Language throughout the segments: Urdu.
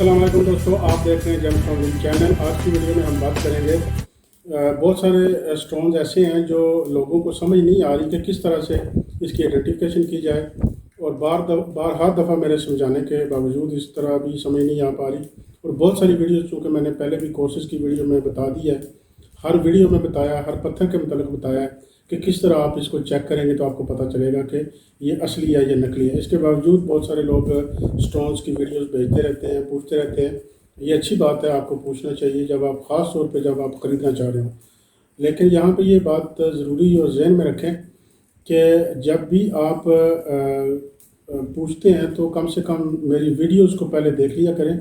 السلام علیکم دوستوں، آپ دیکھ رہے ہیں جیم اسٹون چینل۔ آج کی ویڈیو میں ہم بات کریں گے بہت سارے اسٹونز ایسے ہیں جو لوگوں کو سمجھ نہیں آ رہی کہ کس طرح سے اس کی آئیڈینٹیفیکیشن کی جائے، اور ہر دفعہ میرے سمجھانے کے باوجود اس طرح بھی سمجھ نہیں آ پا رہی۔ اور بہت ساری ویڈیوز چونکہ میں نے پہلے بھی کورسز کی ویڈیو میں بتا دی ہے، ہر ویڈیو میں بتایا، ہر پتھر کے متعلق بتایا ہے کہ کس طرح آپ اس کو چیک کریں گے تو آپ کو پتہ چلے گا کہ یہ اصلی ہے یا نقلی ہے۔ اس کے باوجود بہت سارے لوگ اسٹونز کی ویڈیوز بھیجتے رہتے ہیں، پوچھتے رہتے ہیں۔ یہ اچھی بات ہے، آپ کو پوچھنا چاہیے جب آپ خاص طور پہ جب آپ خریدنا چاہ رہے ہوں۔ لیکن یہاں پہ یہ بات ضروری اور ذہن میں رکھیں کہ جب بھی آپ پوچھتے ہیں تو کم سے کم میری ویڈیوز کو پہلے دیکھ لیا کریں۔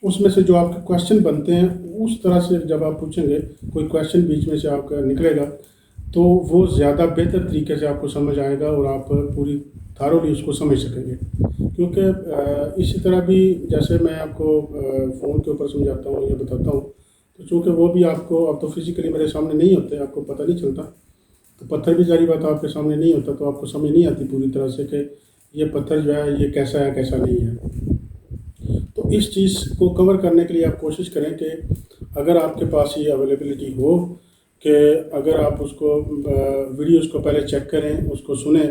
اس میں سے جو آپ کے کویشچن بنتے ہیں اس طرح سے جب آپ پوچھیں گے، کوئی کویشچن بیچ میں سے آپ کا نکلے گا تو وہ زیادہ بہتر طریقے سے آپ کو سمجھ آئے گا اور آپ پوری تھارولی اس کو سمجھ سکیں گے۔ کیونکہ اسی طرح بھی جیسے میں آپ کو فون کے اوپر سمجھاتا ہوں یا بتاتا ہوں، تو چونکہ وہ بھی آپ کو اب تو فزیکلی میرے سامنے نہیں ہوتے، آپ کو پتہ نہیں چلتا، تو پتھر بھی ظاہری بات آپ کے سامنے نہیں ہوتا، تو آپ کو سمجھ نہیں آتی پوری طرح سے کہ یہ پتھر جو ہے یہ کیسا ہے کیسا نہیں ہے۔ تو اس چیز کو کور کرنے کے لیے آپ کوشش کریں کہ اگر آپ کے پاس یہ اویلیبلٹی ہو کہ اگر آپ اس کو ویڈیوز کو پہلے چیک کریں، اس کو سنیں،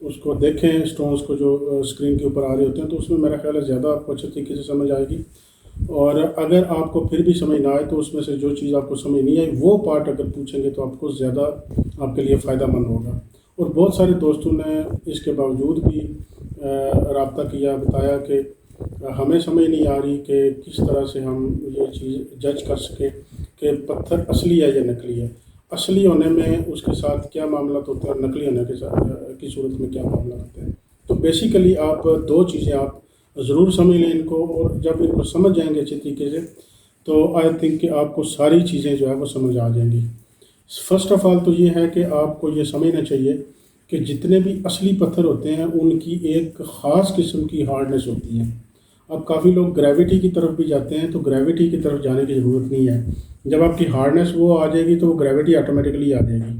اس کو دیکھیں، اسٹونز کو جو اسکرین کے اوپر آ رہے ہوتے ہیں، تو اس میں میرا خیال ہے زیادہ آپ کو اچھے طریقے سے سمجھ آئے گی۔ اور اگر آپ کو پھر بھی سمجھ نہ آئے تو اس میں سے جو چیز آپ کو سمجھ نہیں آئی وہ پارٹ اگر پوچھیں گے تو آپ کو زیادہ آپ کے لیے فائدہ مند ہوگا۔ اور بہت سارے دوستوں نے اس کے باوجود بھی رابطہ کیا، بتایا کہ ہمیں سمجھ نہیں آ رہی کہ کس طرح سے ہم یہ چیز جج کر سکیں کہ پتھر اصلی ہے یا نقلی ہے، اصلی ہونے میں اس کے ساتھ کیا معاملات ہوتے ہیں اور نقلی ہونے کے ساتھ کی صورت میں کیا معاملات ہوتے ہیں۔ تو بیسیکلی آپ دو چیزیں آپ ضرور سمجھ لیں ان کو، اور جب ان کو سمجھ جائیں گے اچھی طریقے سے تو آئی تھنک کہ آپ کو ساری چیزیں جو ہے وہ سمجھ آ جائیں گی۔ فرسٹ آف آل تو یہ ہے کہ آپ کو یہ سمجھنا چاہیے کہ جتنے بھی اصلی پتھر ہوتے ہیں ان کی ایک خاص قسم کی ہارڈنیس ہوتی ہے۔ اب کافی لوگ گریوٹی کی طرف بھی جاتے ہیں، تو گریوٹی کی طرف جانے کی ضرورت نہیں ہے۔ جب آپ کی ہارڈنیس وہ آ جائے گی تو وہ گریوٹی آٹومیٹکلی آ جائے گی،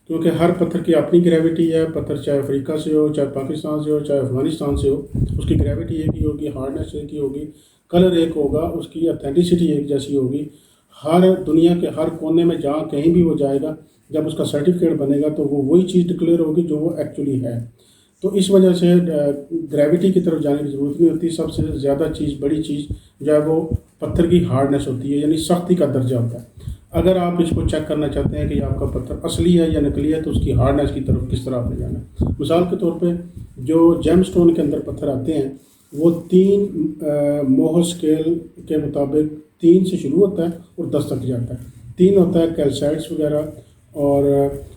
کیونکہ ہر پتھر کی اپنی گریوٹی ہے۔ پتھر چاہے افریقہ سے ہو، چاہے پاکستان سے ہو، چاہے افغانستان سے ہو، اس کی گریوٹی ایک ہی ہوگی، ہارڈنیس ایک ہی ہوگی، کلر ایک ہوگا، اس کی اتھینٹسٹی ایک جیسی ہوگی۔ ہر دنیا کے ہر کونے میں جہاں کہیں بھی وہ جائے گا، جب اس کا سرٹیفکیٹ بنے گا تو وہ وہی چیز ڈکلیئر ہوگی جو وہ ایکچولی ہے۔ تو اس وجہ سے گریوٹی کی طرف جانے کی ضرورت نہیں ہوتی۔ سب سے زیادہ چیز، بڑی چیز جو ہے وہ پتھر کی ہارڈنیس ہوتی ہے، یعنی سختی کا درجہ ہوتا ہے۔ اگر آپ اس کو چیک کرنا چاہتے ہیں کہ آپ کا پتھر اصلی ہے یا نقلی ہے تو اس کی ہارڈنیس کی طرف کس طرح آپ نے جانا ہے۔ مثال کے طور پہ جو جیم اسٹون کے اندر پتھر آتے ہیں وہ 3 موہر اسکیل کے مطابق 3 سے شروع ہوتا ہے اور 10 تک جاتا ہے۔ 3 ہوتا ہے کیلسائٹس وغیرہ، اور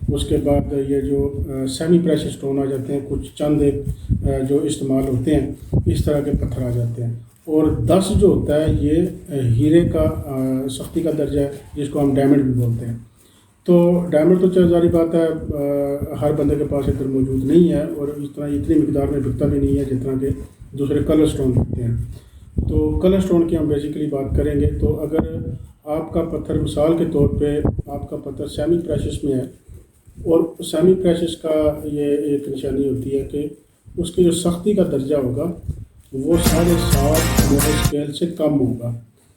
اس کے بعد یہ جو سیمی پریشس اسٹون آ جاتے ہیں، کچھ چند ایک جو استعمال ہوتے ہیں اس طرح کے پتھر آ جاتے ہیں۔ اور 10 جو ہوتا ہے یہ ہیرے کا سختی کا درجہ ہے، جس کو ہم ڈائمنڈ بھی بولتے ہیں۔ تو ڈائمنڈ تو ظاہری بات ہے ہر بندے کے پاس ادھر موجود نہیں ہے، اور اس طرح اتنی مقدار میں بکتا بھی نہیں ہے جتنا کہ دوسرے کلر اسٹون بکتے ہیں۔ تو کلر اسٹون کی ہم بیسیکلی بات کریں گے، تو اگر آپ کا پتھر مثال کے طور پہ آپ کا پتھر سیمی پریشس میں ہے، اور سیمی پریشس کا یہ ایک نشانی ہوتی ہے کہ اس کی جو سختی کا درجہ ہوگا وہ 7.5 موہر اسکیل سے کم ہوگا۔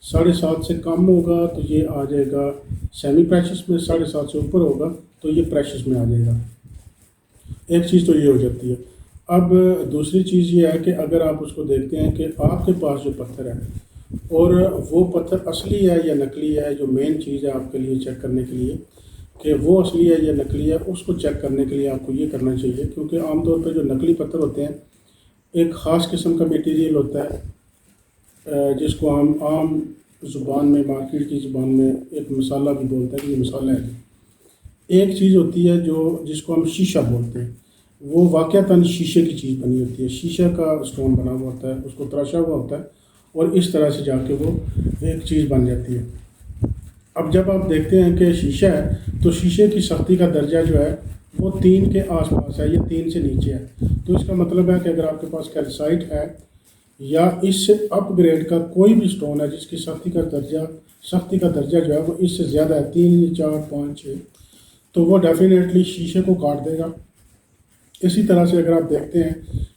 7.5 سے کم ہوگا تو یہ آ جائے گا سیمی پریشس میں، 7.5 سے اوپر ہوگا تو یہ پریشس میں آ جائے گا۔ ایک چیز تو یہ ہو جاتی ہے۔ اب دوسری چیز یہ ہے کہ اگر آپ اس کو دیکھتے ہیں کہ آپ کے پاس جو پتھر ہے اور وہ پتھر اصلی ہے یا نقلی ہے، جو مین چیز ہے آپ کے لیے چیک کرنے کے لیے کہ وہ اصلی ہے یا نقلی ہے، اس کو چیک کرنے کے لیے آپ کو یہ کرنا چاہیے، کیونکہ عام طور پہ جو نقلی پتھر ہوتے ہیں ایک خاص قسم کا میٹیریل ہوتا ہے جس کو ہم عام زبان میں، مارکیٹ کی زبان میں ایک مسالہ بھی بولتے ہیں کہ یہ مسالہ ہے۔ ایک چیز ہوتی ہے جس کو ہم شیشہ بولتے ہیں، وہ واقعتاً شیشے کی چیز بنی ہوتی ہے، شیشہ کا اسٹون بنا ہوا ہوتا ہے، اس کو تراشا ہوا ہوتا ہے اور اس طرح سے جا کے وہ ایک چیز بن جاتی ہے۔ اب جب آپ دیکھتے ہیں کہ شیشہ ہے تو شیشے کی سختی کا درجہ جو ہے وہ 3 کے آس پاس ہے یا 3 سے نیچے ہے۔ تو اس کا مطلب ہے کہ اگر آپ کے پاس کیلسائٹ ہے یا اس سے اپ گریڈ کا کوئی بھی اسٹون ہے جس کی سختی کا درجہ جو ہے وہ اس سے زیادہ ہے، 3، 4، 5، 6، تو وہ ڈیفینیٹلی شیشے کو کاٹ دے گا۔ اسی طرح سے اگر آپ دیکھتے ہیں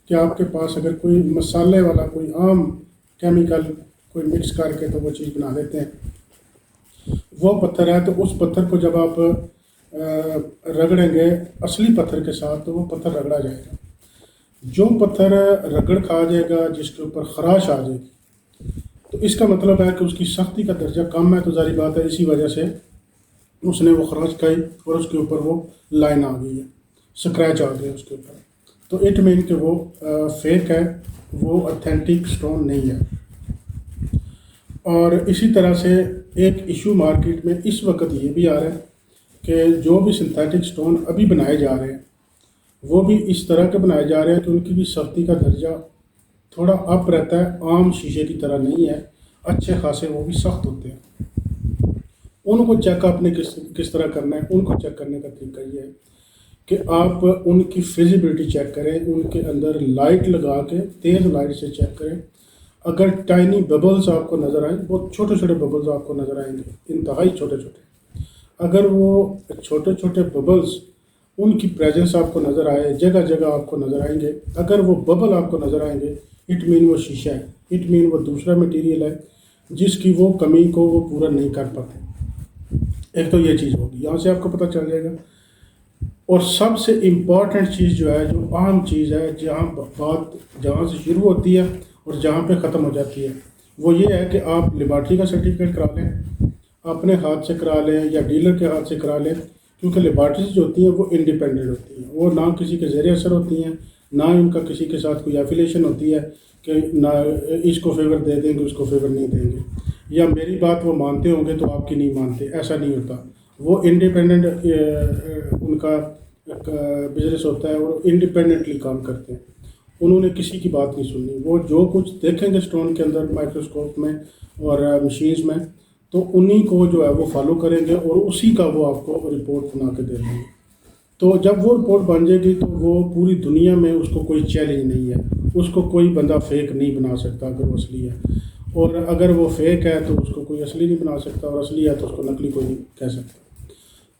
کہ آپ کے پاس اگر کوئی مسالے والا کوئی عام کیمیکل کوئی مکس کر کے تو وہ چیز بنا دیتے ہیں. وہ پتھر ہے تو اس پتھر کو جب آپ رگڑیں گے اصلی پتھر کے ساتھ تو وہ پتھر رگڑا جائے گا. جو پتھر رگڑ کھا جائے گا، جس کے اوپر خراش آ جائے گی، تو اس کا مطلب ہے کہ اس کی سختی کا درجہ کم ہے. تو ظاہری بات ہے اسی وجہ سے اس نے وہ خراش کھائی اور اس کے اوپر وہ لائن آ گئی ہے، سکریچ آ گیا اس کے اوپر. تو اٹ مین کہ وہ فیک ہے، وہ اتھینٹک سٹون نہیں ہے. اور اسی طرح سے ایک ایشو مارکیٹ میں اس وقت یہ بھی آ رہا ہے کہ جو بھی سنتھیٹک سٹون ابھی بنائے جا رہے ہیں وہ بھی اس طرح کے بنائے جا رہے ہیں کہ ان کی بھی سختی کا درجہ تھوڑا اپ رہتا ہے، عام شیشے کی طرح نہیں ہے. اچھے خاصے وہ بھی سخت ہوتے ہیں. ان کو چیک آپ نے کس طرح کرنا ہے؟ ان کو چیک کرنے کا طریقہ یہ ہے کہ آپ ان کی فیزیبلٹی چیک کریں، ان کے اندر لائٹ لگا کے تیز لائٹ سے چیک کریں. اگر ٹائنی ببلز آپ کو نظر آئیں، بہت چھوٹے چھوٹے ببلز آپ کو نظر آئیں گے، انتہائی چھوٹے چھوٹے، اگر وہ چھوٹے چھوٹے ببلز ان کی پریزنس آپ کو نظر آئے، جگہ جگہ آپ کو نظر آئیں گے، اگر وہ ببل آپ کو نظر آئیں گے، اٹ مین وہ شیشہ ہے، اٹ مین وہ دوسرا مٹیریل ہے جس کی وہ کمی کو وہ پورا نہیں کر پاتے. ایک تو یہ چیز ہوگی، یہاں سے آپ کو پتہ چل جائے گا. اور سب سے امپورٹنٹ چیز جو ہے، جو اہم چیز ہے، جہاں سے شروع ہوتی ہے اور جہاں پہ ختم ہو جاتی ہے، وہ یہ ہے کہ آپ لیبارٹری کا سرٹیفکیٹ کرا لیں، اپنے ہاتھ سے کرا لیں یا ڈیلر کے ہاتھ سے کرا لیں. کیونکہ لیبارٹریز جو ہوتی ہیں وہ انڈیپینڈنٹ ہوتی ہیں، وہ نہ کسی کے زیر اثر ہوتی ہیں، نہ ان کا کسی کے ساتھ کوئی ایفیلیشن ہوتی ہے کہ نہ اس کو فیور دے دیں گے اس کو فیور نہیں دیں گے، یا میری بات وہ مانتے ہوں گے تو آپ کی نہیں مانتے، ایسا نہیں ہوتا. وہ انڈیپینڈنٹ ان کا بزنس ہوتا ہے اور انڈیپینڈنٹلی کام کرتے ہیں. انہوں نے کسی کی بات نہیں سننی. وہ جو کچھ دیکھیں گے اسٹون کے اندر مائکروسکوپ میں اور مشینز میں، تو انہی کو جو ہے وہ فالو کریں گے اور اسی کا وہ آپ کو رپورٹ بنا کے دے دیں گے. تو جب وہ رپورٹ بن جائے گی تو وہ پوری دنیا میں اس کو کوئی چیلنج نہیں ہے، اس کو کوئی بندہ فیک نہیں بنا سکتا اگر وہ اصلی ہے، اور اگر وہ فیک ہے تو اس کو کوئی اصلی نہیں بنا سکتا، اور اصلی ہے تو اس کو نقلی کوئی نہیں کہہ سکتا.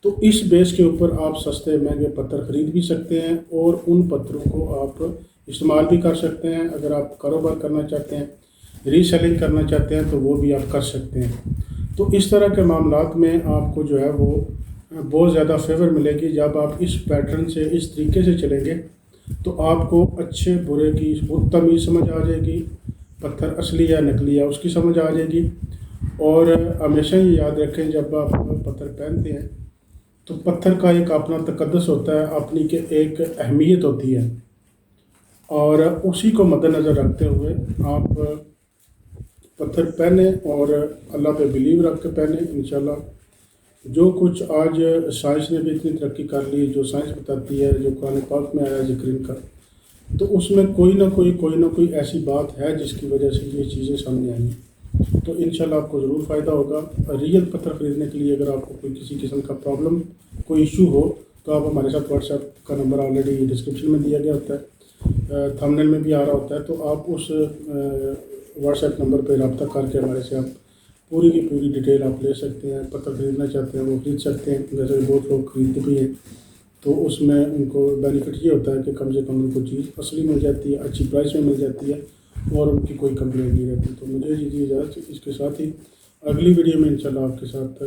تو اس بیس کے اوپر آپ سستے مہنگے پتھر خرید بھی سکتے ہیں اور ان پتھروں کو آپ استعمال بھی کر سکتے ہیں. اگر آپ کاروبار کرنا چاہتے ہیں، ری سیلنگ کرنا چاہتے ہیں تو وہ بھی آپ کر سکتے ہیں. تو اس طرح کے معاملات میں آپ کو جو ہے وہ بہت زیادہ فیور ملے گی. جب آپ اس پیٹرن سے اس طریقے سے چلیں گے تو آپ کو اچھے برے کی بہت تمیز سمجھ آ جائے گی، پتھر اصلی یا نقلی ہے اس کی سمجھ آ جائے گی. اور ہمیشہ یہ یاد رکھیں جب آپ پتھر پہنتے ہیں تو پتھر کا ایک اپنا تقدس ہوتا ہے، اپنی کہ ایک اہمیت ہوتی ہے، اور اسی کو مد نظر رکھتے ہوئے آپ پتھر پہنیں اور اللہ پہ بلیو رکھ کے پہنیں. انشاءاللہ جو کچھ آج سائنس نے بھی اتنی ترقی کر لی، جو سائنس بتاتی ہے، جو قرآن پاک میں آیا ذکر ان کا، تو اس میں کوئی نہ کوئی ایسی بات ہے جس کی وجہ سے یہ چیزیں سامنے آئی ہیں. تو انشاءاللہ آپ کو ضرور فائدہ ہوگا. ریئل پتھر خریدنے کے لیے اگر آپ کو کوئی کسی قسم کا پرابلم، کوئی ایشو ہو تو آپ ہمارے ساتھ واٹس ایپ کا نمبر آلریڈی ڈسکرپشن میں دیا گیا ہوتا ہے، تھمبنیل میں بھی آ رہا ہوتا ہے. تو آپ اس واٹس ایپ نمبر پہ رابطہ کر کے ہمارے سے آپ پوری کی پوری ڈیٹیل آپ لے سکتے ہیں. پتھر خریدنا چاہتے ہیں وہ خرید سکتے ہیں. جیسے بہت لوگ خریدتے بھی ہیں تو اس میں ان کو بینیفٹ یہ ہوتا ہے کہ کم سے کم ان کو چیز اصلی مل جاتی ہے، اچھی پرائس میں مل جاتی ہے اور ان کی کوئی کمپلین نہیں رہتی. تو مجھے اجازت اس کے ساتھ ہی اگلی ویڈیو میں انشاءاللہ آپ کے ساتھ